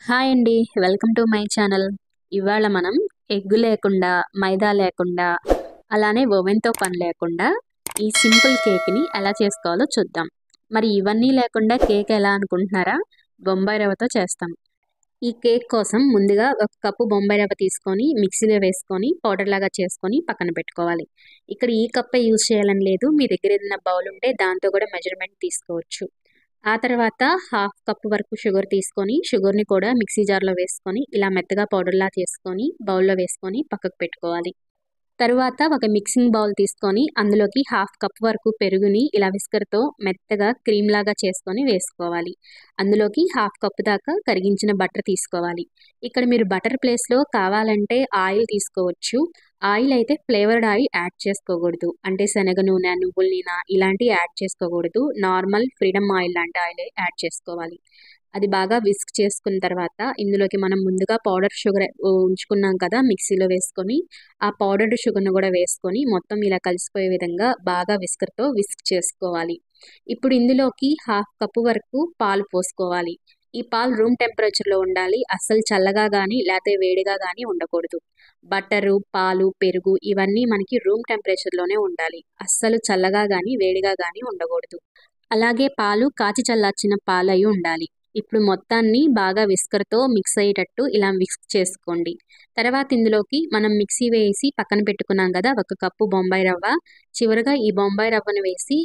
Hi అండి. Welcome to my channel. ఇవాళ మనం ఎగ్ లేకుండా, మైదా లేకుండా, అలానే ఓవెన్‌తో పని లేకుండా ఈ సింపుల్ కేక్‌ని ఎలా చేసుకోవాలో చూద్దాం. మరి ఇవన్నీ లేకుండా కేక్ ఎలా అనుకుంటున్నారా? బొంబాయి రవ్వతో చేస్తాం. ఈ కేక్ కోసం ముందుగా ఒక కప్పు బొంబాయి రవ్వ తీసుకొని మిక్సీలో వేసుకొని పౌడర్‌లాగా చేసుకొని పక్కన పెట్టుకోవాలి. ఇక్కడ ఈ కప్పే యూజ్ చేయాలని లేదు. మీ దగ్గర ఏదైనా బౌల్ ఉంటే దాంతో కూడా మెజర్‌మెంట్ తీసుకోవచ్చు. ఆ తర్వాత హాఫ్ కప్ వరకు షుగర్ తీసుకొని, షుగర్‌ని కూడా మిక్సీ జార్‌లో వేసుకొని, ఇలా మెత్తగా పౌడర్‌లా చేసుకొని, బౌల్‌లో వేసుకొని పక్కకు పెట్టుకోవాలి. తరువాత ఒక మిక్సింగ్ బౌల్ తీసుకొని, అందులోకి హాఫ్ కప్ వరకు పెరుగుని ఇలా విస్కర్‌తో మెత్తగా క్రీమ్‌లాగా చేసుకొని వేసుకోవాలి. అందులోకి హాఫ్ కప్ దాకా కరిగించిన బటర్ తీసుకోవాలి. ఇక్కడ మీరు బటర్ ప్లేస్‌లో కావాలంటే ఆయిల్ తీసుకోవచ్చు. ఆయిల్ అయితే ఫ్లేవర్డ్ ఆయిల్ యాడ్ చేసుకోకూడదు. అంటే శనగ నూనె, నువ్వుల నూనె ఇలాంటివి యాడ్ చేసుకోకూడదు. నార్మల్ ఫ్రీడమ్ ఆయిల్ లాంటి ఆయిలే యాడ్ చేసుకోవాలి. అది బాగా విస్క్ చేసుకున్న తర్వాత ఇందులోకి మనం ముందుగా పౌడర్ షుగర్ ఉంచుకున్నాం కదా మిక్సీలో వేసుకొని, ఆ పౌడర్డ్ షుగర్‌ని కూడా వేసుకొని మొత్తం ఇలా కలిసిపోయే విధంగా బాగా విస్కర్‌తో విస్క్ చేసుకోవాలి. ఇప్పుడు ఇందులోకి హాఫ్ కప్ వరకు పాలు పోసుకోవాలి. ఈ పాలు రూమ్ టెంపరేచర్‌లో ఉండాలి. అస్సలు చల్లగా గానీ, లేతే వేడిగా గానీ ఉండకూడదు. బటరు, పాలు, పెరుగు ఇవన్నీ మనకి రూమ్ టెంపరేచర్‌లోనే ఉండాలి. అస్సలు చల్లగా గానీ, వేడిగా గానీ ఉండకూడదు. అలాగే పాలు కాచి చల్లార్చిన పాలయి ఉండాలి. ఇప్పుడు మొత్తాన్ని బాగా విస్కర్‌తో మిక్స్ అయ్యేటట్టు ఇలా విస్క్ చేసుకోండి. తర్వాత ఇందులోకి మనం మిక్సీ వేసి పక్కన పెట్టుకున్నాం గదా! ఒక కప్పు బొంబాయి రవ్వ. చివరగా ఈ బొంబాయి రవ్వను వేసి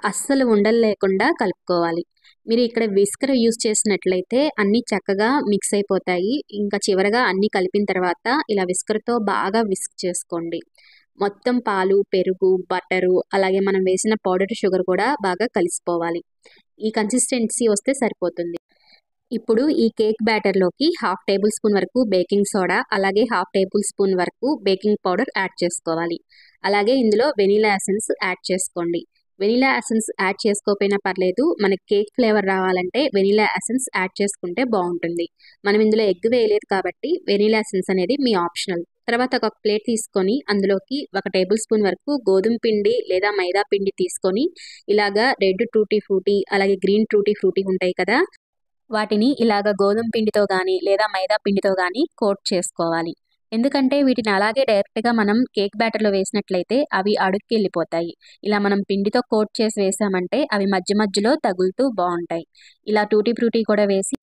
అస్సలు ఉండలు లేకుండా కలుపుకోవాలి. మీరు ఇక్కడ విస్కర్ యూజ్ చేసినట్లయితే అన్నీ చక్కగా మిక్స్ అయిపోతాయి. ఇంకా చివరగా అన్నీ కలిపిన తర్వాత ఇలా విస్కర్‌తో బాగా విస్క్ చేసుకోండి. మొత్తం పాలు, పెరుగు, బటరు అలాగే మనం వేసిన పౌడర్ షుగర్ కూడా బాగా కలిసిపోవాలి. ఈ కన్సిస్టెన్సీ వస్తే సరిపోతుంది. ఇప్పుడు ఈ కేక్ బ్యాటర్‌లోకి హాఫ్ టేబుల్ స్పూన్ వరకు బేకింగ్ సోడా, అలాగే హాఫ్ టేబుల్ స్పూన్ వరకు బేకింగ్ పౌడర్ యాడ్ చేసుకోవాలి. అలాగే ఇందులో వెనిల్లా ఎసెన్స్ యాడ్ చేసుకోండి. వెనిల్లా ఎసెన్స్ యాడ్ చేసుకోకపోయినా పర్లేదు. మనకి కేక్ ఫ్లేవర్ రావాలంటే వెనిల్లా ఎసెన్స్ యాడ్ చేసుకుంటే బావుంటుంది. మనం ఇందులో ఎగ్ వేయలేదు కాబట్టి వెనిల్లా ఎసెన్స్ అనేది మీ ఆప్షనల్. తర్వాత ఒక ప్లేట్ తీసుకొని అందులోకి ఒక టేబుల్ స్పూన్ వరకు గోధుమ పిండి లేదా మైదా పిండి తీసుకొని ఇలాగా రెడ్ టూటీ ఫ్రూటీ అలాగే గ్రీన్ టూటీ ఫ్రూటీ ఉంటాయి కదా! వాటిని ఇలాగ గోధుమ పిండితో గానీ, లేదా మైదా పిండితో గానీ కోట్ చేసుకోవాలి. ఎందుకంటే వీటిని అలాగే డైరెక్ట్‌గా మనం కేక్ బ్యాటర్‌లో వేసినట్లయితే అవి అడుక్కెళ్ళిపోతాయి. ఇలా మనం పిండితో కోట్ చేసి వేసామంటే అవి మధ్య మధ్యలో తగులుతూ బావుంటాయి. ఇలా టూటీ ఫ్రూటీ కూడా వేసి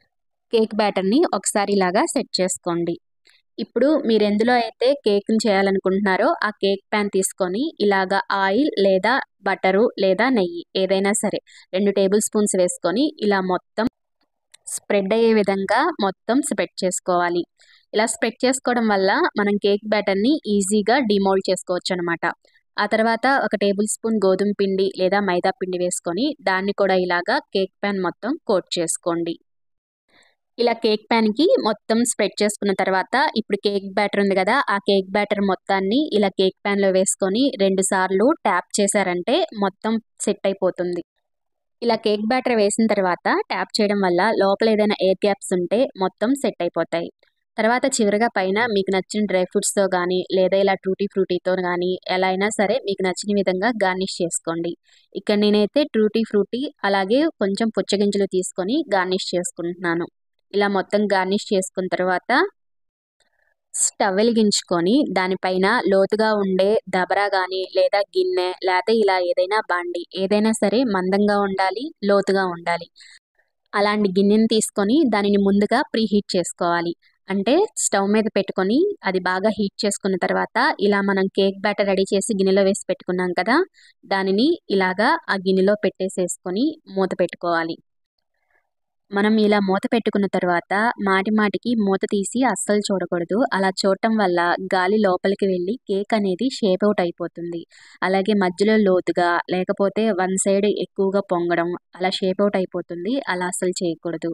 కేక్ బ్యాటర్‌ని ఒకసారి ఇలాగా సెట్ చేసుకోండి. ఇప్పుడు మీరెందులో అయితే కేక్‌ని చేయాలనుకుంటున్నారో ఆ కేక్ పాన్ తీసుకొని ఇలాగ ఆయిల్ లేదా బటరు లేదా నెయ్యి ఏదైనా సరే 2 టేబుల్ స్పూన్స్ వేసుకొని ఇలా మొత్తం స్ప్రెడ్ అయ్యే విధంగా మొత్తం స్ప్రెడ్ చేసుకోవాలి. ఇలా స్ప్రెడ్ చేసుకోవడం వల్ల మనం కేక్ బ్యాటర్‌ని ఈజీగా డీమోల్డ్ చేసుకోవచ్చనమాట. ఆ తర్వాత ఒక టేబుల్ స్పూన్ గోధుమ పిండి లేదా మైదా పిండి వేసుకొని దాన్ని కూడా ఇలాగా కేక్ పాన్ మొత్తం కోట్ చేసుకోండి. ఇలా కేక్ పాన్‌కి మొత్తం స్ప్రెడ్ చేసుకున్న తర్వాత ఇప్పుడు కేక్ బ్యాటర్ ఉంది గదా! ఆ కేక్ బ్యాటర్ మొత్తాన్ని ఇలా కేక్ పాన్‌లో వేసుకొని 2 సార్లు ట్యాప్ చేశారంటే మొత్తం సెట్ అయిపోతుంది. ఇలా కేక్ బ్యాటర్ వేసిన తర్వాత ట్యాప్ చేయడం వల్ల లోపల ఏదైనా ఎయిర్ గ్యాప్స్ ఉంటే మొత్తం సెట్ అయిపోతాయి. తర్వాత చివరగా పైన మీకు నచ్చిన డ్రై ఫ్రూట్స్‌తో గానీ, లేదా ఇలా టూటీ ఫ్రూటీతో గానీ, ఎలా అయినా సరే మీకు నచ్చిన విధంగా గార్నిష్ చేసుకోండి. ఇక్కడ నేనైతే టూటీ ఫ్రూటీ అలాగే కొంచెం పుచ్చగింజలు తీసుకొని గార్నిష్ చేసుకుంటున్నాను. ఇలా మొత్తం గార్నిష్ చేసుకున్న తర్వాత స్టవ్ వెలిగించుకొని దానిపైన లోతుగా ఉండే దబరా గానీ, లేదా గిన్నె, లేతే ఇలా ఏదైనా బాండీ ఏదైనా సరే మందంగా ఉండాలి, లోతుగా ఉండాలి. అలాంటి గిన్నెని తీసుకొని దానిని ముందుగా ప్రీహీట్ చేసుకోవాలి. అంటే స్టవ్ మీద పెట్టుకొని అది బాగా హీట్ చేసుకున్న తర్వాత ఇలా మనం కేక్ బ్యాటర్ రెడీ చేసి గిన్నెలో వేసి పెట్టుకున్నాం కదా! దానిని ఇలాగా ఆ గిన్నెలో పెట్టేసేసుకొని మూత పెట్టుకోవాలి. మనం ఇలా మూత పెట్టుకున్న తర్వాత మాటి మాటికి మూత తీసి అస్సలు చూడకూడదు. అలా చూడటం వల్ల గాలి లోపలికి వెళ్ళి కేక్ అనేది షేప్ ఔట్ అయిపోతుంది. అలాగే మధ్యలో లోతుగా లేకపోతే వన్ సైడ్ ఎక్కువగా పొంగడం అలా షేప్ ఔట్ అయిపోతుంది. అలా అస్సలు చేయకూడదు.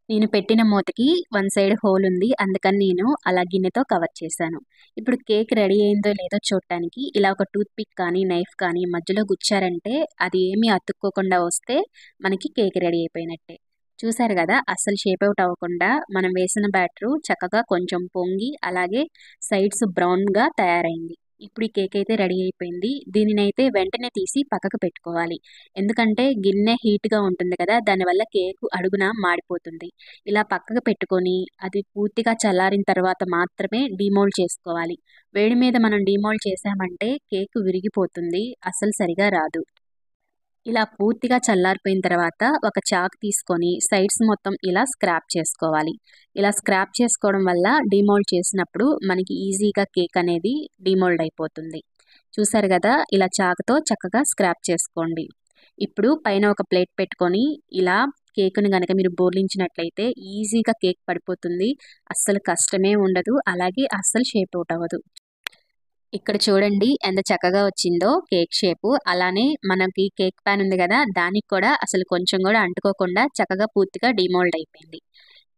నేను పెట్టిన మూతకి వన్ సైడ్ హోల్ ఉంది. అందుకని నేను అలా గిన్నెతో కవర్ చేశాను. ఇప్పుడు కేక్ రెడీ అయిందో లేదో చూడటానికి ఇలా ఒక టూత్ పిక్ కానీ, నైఫ్ కానీ మధ్యలో గుచ్చారంటే అది ఏమీ అతుక్కోకుండా వస్తే మనకి కేక్ రెడీ అయిపోయినట్టే. చూసారు గదా! అస్సలు షేప్ ఔట్ అవ్వకుండా మనం వేసిన బ్యాటరు చక్కగా కొంచెం పొంగి అలాగే సైడ్స్ బ్రౌన్‌గా తయారైంది. ఇప్పుడు ఈ కేక్ అయితే రెడీ అయిపోయింది. దీనినైతే వెంటనే తీసి పక్కకు పెట్టుకోవాలి. ఎందుకంటే గిన్నె హీట్‌గా ఉంటుంది కదా! దానివల్ల కేకు అడుగున మాడిపోతుంది. ఇలా పక్కకు పెట్టుకొని అది పూర్తిగా చల్లారిన తర్వాత మాత్రమే డీమోల్డ్ చేసుకోవాలి. వేడి మీద మనం డీమోల్డ్ చేశామంటే కేకు విరిగిపోతుంది. అస్సలు సరిగా రాదు. ఇలా పూర్తిగా చల్లారిపోయిన తర్వాత ఒక చాకు తీసుకొని సైడ్స్ మొత్తం ఇలా స్క్రాప్ చేసుకోవాలి. ఇలా స్క్రాప్ చేసుకోవడం వల్ల డీమోల్డ్ చేసినప్పుడు మనకి ఈజీగా కేక్ అనేది డీమోల్డ్ అయిపోతుంది. చూసారు కదా! ఇలా చాకుతో చక్కగా స్క్రాప్ చేసుకోండి. ఇప్పుడు పైన ఒక ప్లేట్ పెట్టుకొని ఇలా కేకుని గనక మీరు బోర్లించినట్లయితే ఈజీగా కేక్ పడిపోతుంది. అస్సలు కష్టమే ఉండదు. అలాగే అస్సలు షేప్ ఔట్ అవ్వదు. ఇక్కడ చూడండి ఎంత చక్కగా వచ్చిందో కేక్ షేపు. అలానే మనకి కేక్ పాన్ ఉంది కదా! దానికి కూడా అసలు కొంచెం కూడా అంటుకోకుండా చక్కగా పూర్తిగా డీమోల్డ్ అయిపోయింది.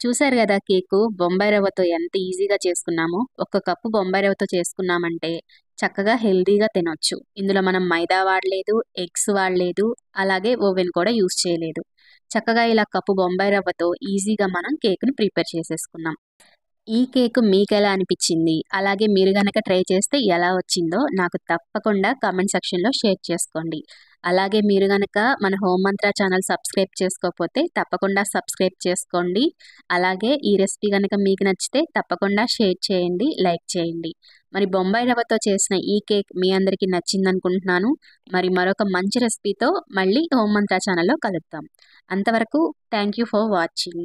చూసారు కదా కేకు బొంబాయి రవ్వతో ఎంత ఈజీగా చేసుకున్నామో. ఒక కప్పు బొంబాయి రవ్వతో చేసుకున్నామంటే చక్కగా హెల్తీగా తినొచ్చు. ఇందులో మనం మైదా వాడలేదు, ఎగ్స్ వాడలేదు, అలాగే ఓవెన్ కూడా యూజ్ చేయలేదు. చక్కగా ఇలా కప్పు బొంబాయి రవ్వతో ఈజీగా మనం కేక్‌ని ప్రిపేర్ చేసేసుకున్నాం. ఈ కేక్ మీకెలా అనిపిచ్చింది? అలాగే మీరు గనక ట్రై చేస్తే ఎలా వచ్చిందో నాకు తప్పకుండా కామెంట్ సెక్షన్‌లో షేర్ చేసుకోండి. అలాగే మీరు గనక మన హోమ్ మంత్ర ఛానల్ సబ్స్క్రైబ్ చేసుకోకపోతే తప్పకుండా సబ్స్క్రైబ్ చేసుకోండి. అలాగే ఈ రెసిపీ గనక మీకు నచ్చితే తప్పకుండా షేర్ చేయండి, లైక్ చేయండి. మరి బొంబాయి రవ్వతో చేసిన ఈ కేక్ మీ అందరికీ నచ్చిందనుకుంటున్నాను. మరి మరొక మంచి రెసిపీతో మళ్ళీ హోమ్ మంత్ర ఛానల్‌లో కలుద్దాం. అంతవరకు థాంక్ యూ ఫర్ వాచింగ్.